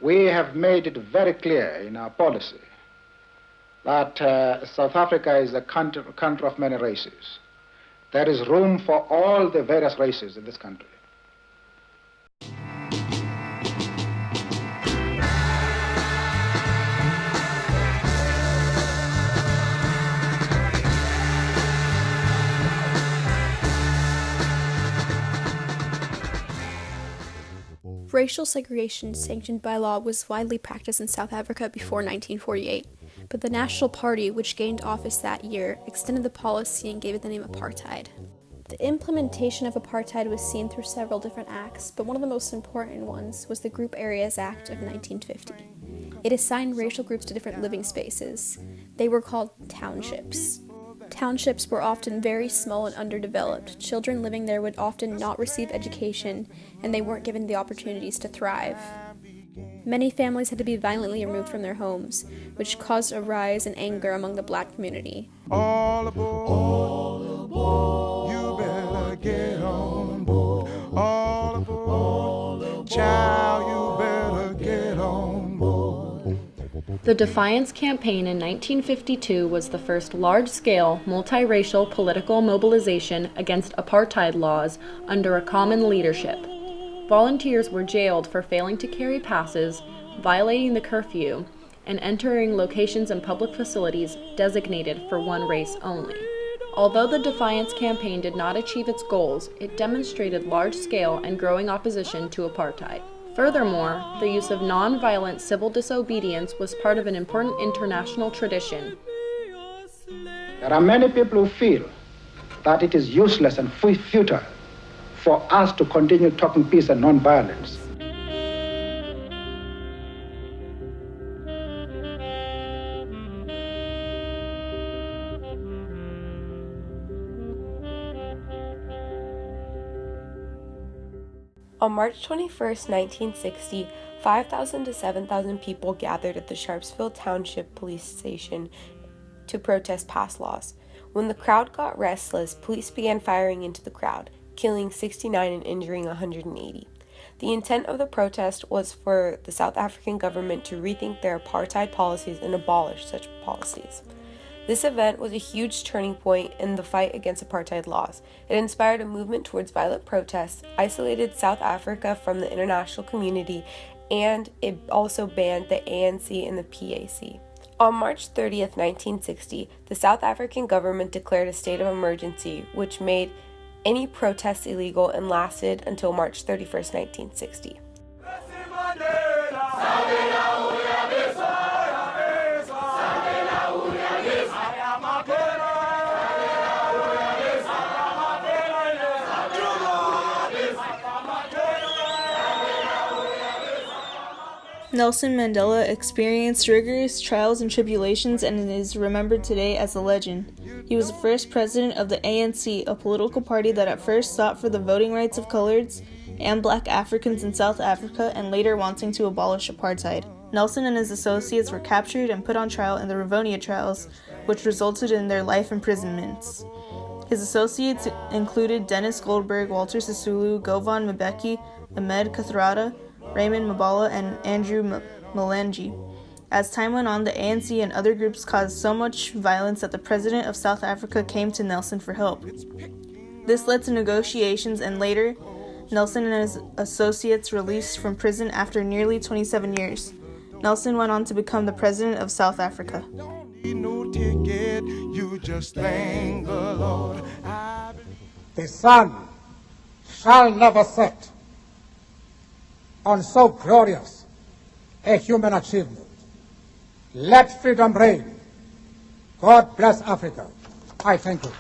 we have made it very clear in our policy that South Africa is a country of many races. There is room for all the various races in this country. Racial segregation sanctioned by law was widely practiced in South Africa before 1948, but the National Party, which gained office that year, extended the policy and gave it the name Apartheid. The implementation of apartheid was seen through several different acts, but one of the most important ones was the Group Areas Act of 1950. It assigned racial groups to different living spaces. They were called townships. Townships were often very small and underdeveloped. Children living there would often not receive education, and they weren't given the opportunities to thrive. Many families had to be violently removed from their homes, which caused a rise in anger among the black community. All aboard, you better get on board. All aboard, child, you better get on board. The Defiance Campaign in 1952 was the first large-scale, multiracial political mobilization against apartheid laws under a common leadership. Volunteers were jailed for failing to carry passes, violating the curfew, and entering locations and public facilities designated for one race only. Although the Defiance Campaign did not achieve its goals, it demonstrated large-scale and growing opposition to apartheid. Furthermore, the use of non-violent civil disobedience was part of an important international tradition. There are many people who feel that it is useless and futile for us to continue talking peace and non-violence. On March 21, 1960, 5,000 to 7,000 people gathered at the Sharpsville Township Police Station to protest past laws. When the crowd got restless, police began firing into the crowd, killing 69 and injuring 180. The intent of the protest was for the South African government to rethink their apartheid policies and abolish such policies. This event was a huge turning point in the fight against apartheid laws. It inspired a movement towards violent protests, isolated South Africa from the international community, and it also banned the ANC and the PAC. On March 30, 1960, the South African government declared a state of emergency, which made any protests illegal and lasted until March 31, 1960. Nelson Mandela experienced rigorous trials and tribulations and is remembered today as a legend. He was the first president of the ANC, a political party that at first sought for the voting rights of coloreds and black Africans in South Africa and later wanting to abolish apartheid. Nelson and his associates were captured and put on trial in the Rivonia trials, which resulted in their life imprisonments. His associates included Dennis Goldberg, Walter Sisulu, Govan Mbeki, Ahmed Kathrada, Raymond Mabala, and Andrew Malangi. As time went on, the ANC and other groups caused so much violence that the president of South Africa came to Nelson for help. This led to negotiations, and later, Nelson and his associates released from prison after nearly 27 years. Nelson went on to become the president of South Africa. The sun shall never set on so glorious a human achievement. Let freedom reign. God bless Africa. I thank you.